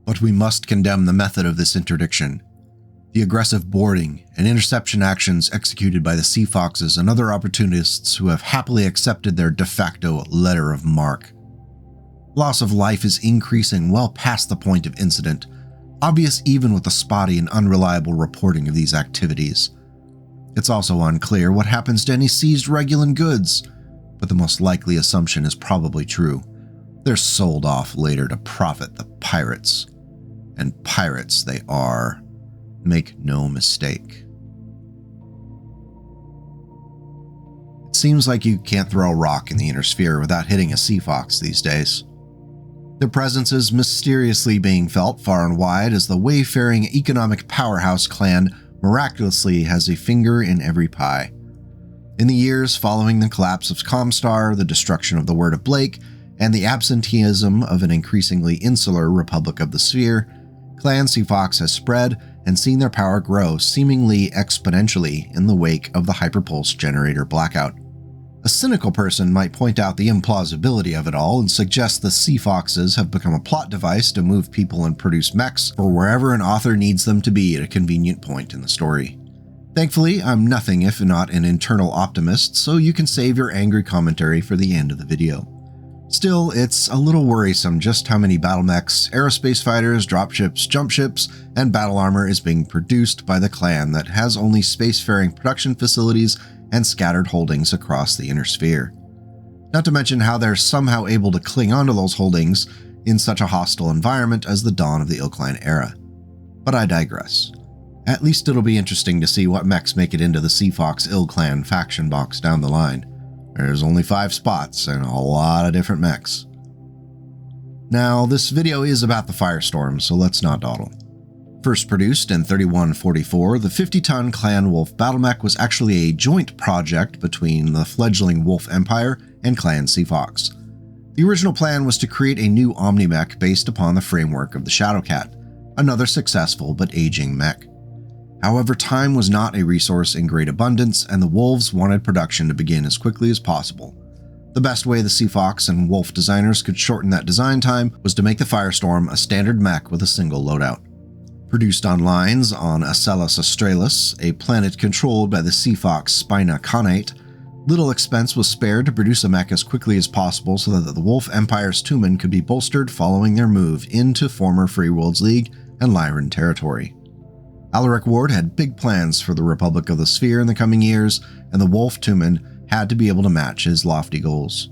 But we must condemn the method of this interdiction. The aggressive boarding and interception actions executed by the Sea Foxes and other opportunists who have happily accepted their de facto letter of marque. Loss of life is increasing well past the point of incident, obvious even with the spotty and unreliable reporting of these activities. It's also unclear what happens to any seized Regulan goods, but the most likely assumption is probably true. They're sold off later to profit the pirates. And pirates they are. Make no mistake. It seems like you can't throw a rock in the inner sphere without hitting a sea fox these days. Their presence is mysteriously being felt far and wide as the wayfaring economic powerhouse clan miraculously has a finger in every pie. In the years following the collapse of Comstar, the destruction of the Word of Blake, and the absenteeism of an increasingly insular Republic of the Sphere, Clan Sea Fox has spread and seen their power grow seemingly exponentially in the wake of the hyperpulse generator blackout. A cynical person might point out the implausibility of it all and suggest the Sea Foxes have become a plot device to move people and produce mechs for wherever an author needs them to be at a convenient point in the story. Thankfully, I'm nothing if not an internal optimist, so you can save your angry commentary for the end of the video. Still, it's a little worrisome just how many battle mechs, aerospace fighters, dropships, jump ships, and battle armor is being produced by the clan that has only spacefaring production facilities and scattered holdings across the inner sphere. Not to mention how they're somehow able to cling onto those holdings in such a hostile environment as the dawn of the Ilkline era. But I digress. At least it'll be interesting to see what mechs make it into the Sea Fox Ilklan faction box down the line. There's only 5 spots and a lot of different mechs. Now, this video is about the Firestorm, so let's not dawdle. First produced in 3144, the 50-ton Clan Wolf battlemech was actually a joint project between the fledgling Wolf Empire and Clan Sea Fox. The original plan was to create a new Omni-mech based upon the framework of the Shadowcat, another successful but aging mech. However, time was not a resource in great abundance, and the Wolves wanted production to begin as quickly as possible. The best way the Sea Fox and Wolf designers could shorten that design time was to make the Firestorm a standard mech with a single loadout. Produced on lines on Acellus Australis, a planet controlled by the Sea Fox Spina Connate, little expense was spared to produce a mech as quickly as possible so that the Wolf Empire's Tumen could be bolstered following their move into former Free Worlds League and Lyran territory. Alaric Ward had big plans for the Republic of the Sphere in the coming years, and the Wolf Tumen had to be able to match his lofty goals.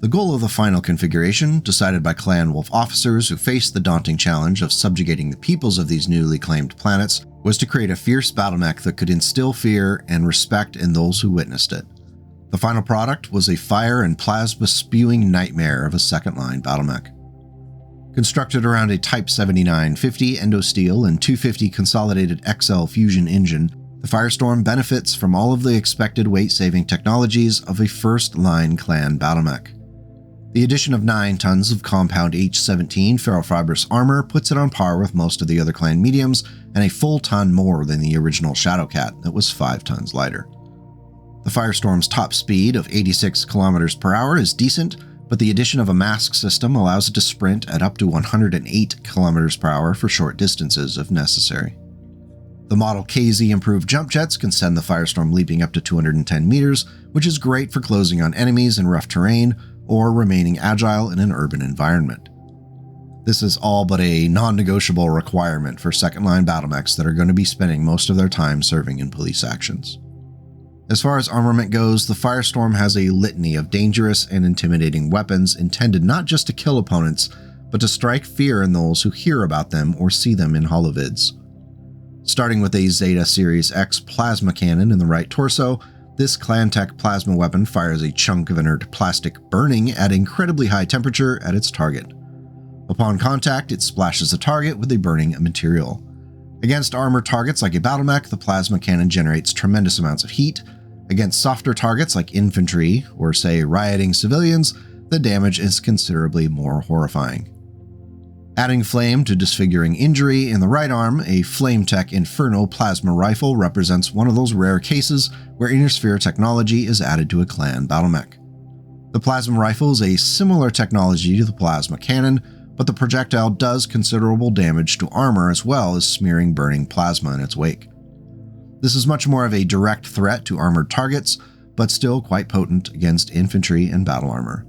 The goal of the final configuration, decided by Clan Wolf officers who faced the daunting challenge of subjugating the peoples of these newly claimed planets, was to create a fierce battlemech that could instill fear and respect in those who witnessed it. The final product was a fire and plasma spewing nightmare of a second-line battlemech. Constructed around a Type 7950 endosteel and 250 consolidated XL fusion engine, the Firestorm benefits from all of the expected weight-saving technologies of a first-line clan battlemech. The addition of 9 tons of compound H-17 ferrofibrous armor puts it on par with most of the other clan mediums, and a full ton more than the original Shadowcat that was 5 tons lighter. The Firestorm's top speed of 86 km per hour is decent, but the addition of a mask system allows it to sprint at up to 108 km per hour for short distances if necessary. The Model KZ improved jump jets can send the Firestorm leaping up to 210 meters, which is great for closing on enemies in rough terrain or remaining agile in an urban environment. This is all but a non-negotiable requirement for second-line battlemechs that are going to be spending most of their time serving in police actions. As far as armament goes, the Firestorm has a litany of dangerous and intimidating weapons intended not just to kill opponents, but to strike fear in those who hear about them or see them in holovids. Starting with a Zeta Series X plasma cannon in the right torso, this Clantech plasma weapon fires a chunk of inert plastic burning at incredibly high temperature at its target. Upon contact, it splashes the target with a burning material. Against armored targets like a battlemech, the plasma cannon generates tremendous amounts of heat. Against softer targets like infantry or, say, rioting civilians, the damage is considerably more horrifying. Adding flame to disfiguring injury in the right arm, a FlameTech Inferno plasma rifle represents one of those rare cases where inner sphere technology is added to a clan battlemech. The plasma rifle is a similar technology to the plasma cannon, but the projectile does considerable damage to armor as well as smearing burning plasma in its wake. This is much more of a direct threat to armored targets, but still quite potent against infantry and battle armor.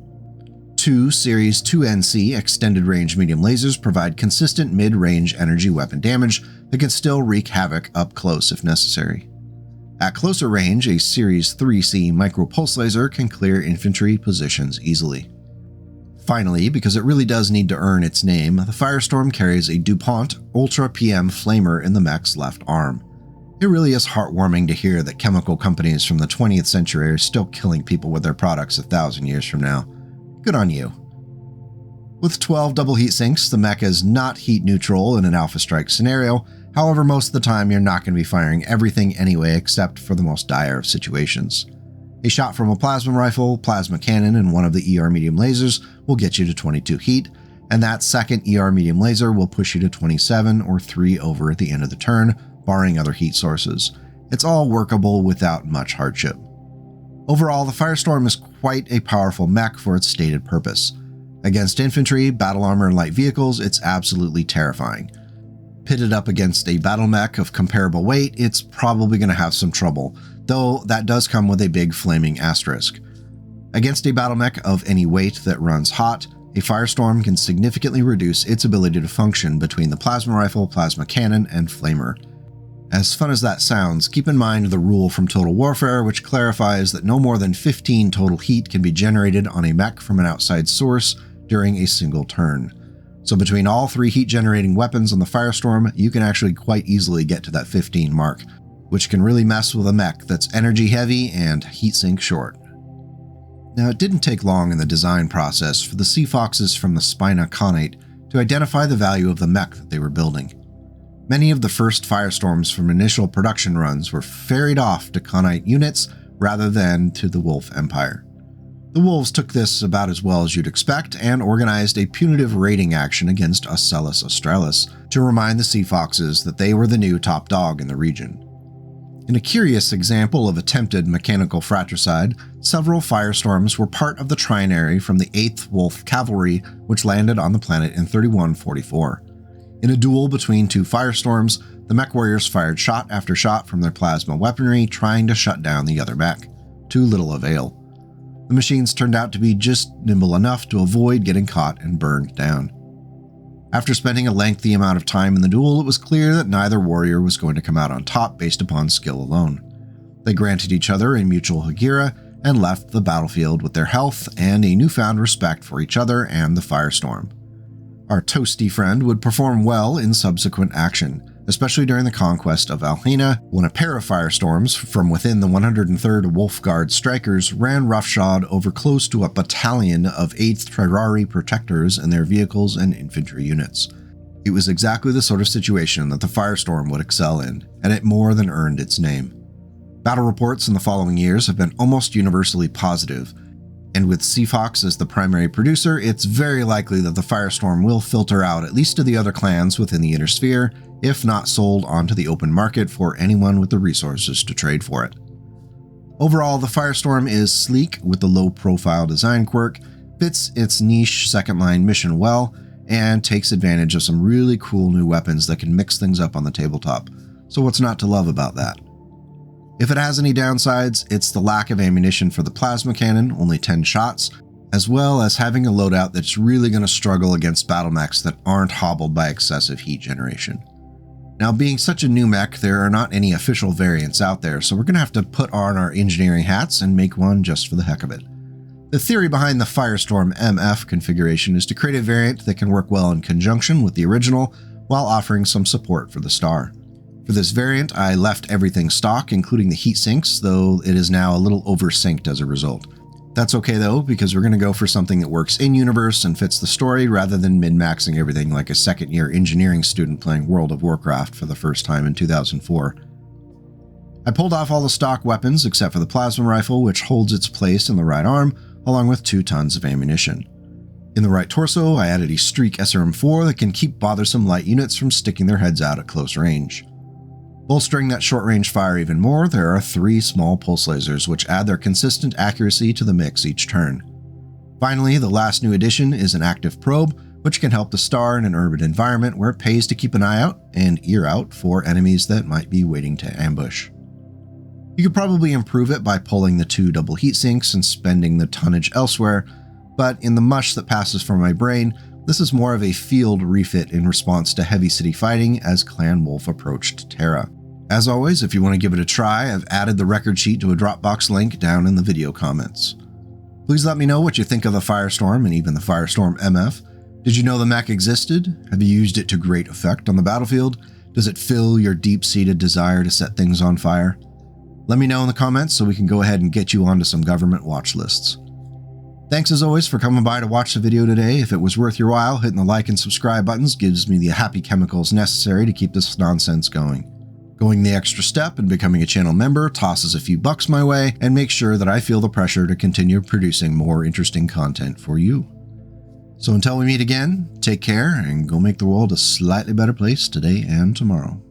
Two Series 2NC extended range medium lasers provide consistent mid-range energy weapon damage that can still wreak havoc up close if necessary. At closer range, a Series 3C micro pulse laser can clear infantry positions easily. Finally, because it really does need to earn its name, the Firestorm carries a DuPont Ultra PM flamer in the mech's left arm. It really is heartwarming to hear that chemical companies from the 20th century are still killing people with their products 1,000 years from now. Good on you. With 12 double heat sinks, the mech is not heat neutral in an Alpha Strike scenario. However, most of the time you're not going to be firing everything anyway except for the most dire of situations. A shot from a plasma rifle, plasma cannon, and one of the ER medium lasers will get you to 22 heat, and that second ER medium laser will push you to 27 or 3 over at the end of the turn, barring other heat sources. It's all workable without much hardship. Overall, the Firestorm is quite a powerful mech for its stated purpose. Against infantry, battle armor, and light vehicles, it's absolutely terrifying. Pitted up against a battle mech of comparable weight, it's probably going to have some trouble, though that does come with a big flaming asterisk. Against a battle mech of any weight that runs hot, a Firestorm can significantly reduce its ability to function between the plasma rifle, plasma cannon, and flamer. As fun as that sounds, keep in mind the rule from Total Warfare, which clarifies that no more than 15 total heat can be generated on a mech from an outside source during a single turn. So between all 3 heat-generating weapons on the Firestorm, you can actually quite easily get to that 15 mark, which can really mess with a mech that's energy-heavy and heat-sink short. Now, it didn't take long in the design process for the Seafoxes from the Spina Connate to identify the value of the mech that they were building. Many of the first Firestorms from initial production runs were ferried off to Connate units rather than to the Wolf Empire. The Wolves took this about as well as you'd expect and organized a punitive raiding action against Ocellus Australis to remind the Seafoxes that they were the new top dog in the region. In a curious example of attempted mechanical fratricide, several Firestorms were part of the trinary from the 8th Wolf Cavalry, which landed on the planet in 3144. In a duel between 2 Firestorms, the Mechwarriors fired shot after shot from their plasma weaponry, trying to shut down the other mech. To little avail. The machines turned out to be just nimble enough to avoid getting caught and burned down. After spending a lengthy amount of time in the duel, it was clear that neither warrior was going to come out on top based upon skill alone. They granted each other a mutual Hegira and left the battlefield with their health and a newfound respect for each other and the Firestorm. Our toasty friend would perform well in subsequent action, especially during the conquest of Alhena, when a pair of Firestorms from within the 103rd Wolf Guard strikers ran roughshod over close to a battalion of 8th Trirari protectors and their vehicles and infantry units. It was exactly the sort of situation that the Firestorm would excel in, and it more than earned its name. Battle reports in the following years have been almost universally positive, and with Seafox as the primary producer, it's very likely that the Firestorm will filter out at least to the other clans within the Inner Sphere, if not sold onto the open market for anyone with the resources to trade for it. Overall, the Firestorm is sleek with the low-profile design quirk, fits its niche second-line mission well, and takes advantage of some really cool new weapons that can mix things up on the tabletop. So what's not to love about that? If it has any downsides, it's the lack of ammunition for the plasma cannon, only 10 shots, as well as having a loadout that's really going to struggle against battle mechs that aren't hobbled by excessive heat generation. Now, being such a new mech, there are not any official variants out there, so we're going to have to put on our engineering hats and make one just for the heck of it. The theory behind the Firestorm MF configuration is to create a variant that can work well in conjunction with the original while offering some support for the star. For this variant, I left everything stock, including the heat sinks, though it is now a little over-synced as a result. That's okay though, because we're going to go for something that works in-universe and fits the story rather than min-maxing everything like a second-year engineering student playing World of Warcraft for the first time in 2004. I pulled off all the stock weapons except for the plasma rifle, which holds its place in the right arm, along with 2 tons of ammunition. In the right torso, I added a Streak SRM-4 that can keep bothersome light units from sticking their heads out at close range. Bolstering that short-range fire even more, there are 3 small pulse lasers which add their consistent accuracy to the mix each turn. Finally, the last new addition is an active probe, which can help the star in an urban environment where it pays to keep an eye out and ear out for enemies that might be waiting to ambush. You could probably improve it by pulling the 2 double heat sinks and spending the tonnage elsewhere, but in the mush that passes from my brain, this is more of a field refit in response to heavy city fighting as Clan Wolf approached Terra. As always, if you want to give it a try, I've added the record sheet to a Dropbox link down in the video comments. Please let me know what you think of the Firestorm and even the Firestorm MF. Did you know the mech existed? Have you used it to great effect on the battlefield? Does it fill your deep-seated desire to set things on fire? Let me know in the comments so we can go ahead and get you onto some government watch lists. Thanks as always for coming by to watch the video today. If it was worth your while, hitting the like and subscribe buttons gives me the happy chemicals necessary to keep this nonsense going. Going the extra step and becoming a channel member tosses a few bucks my way and makes sure that I feel the pressure to continue producing more interesting content for you. So until we meet again, take care and go make the world a slightly better place today and tomorrow.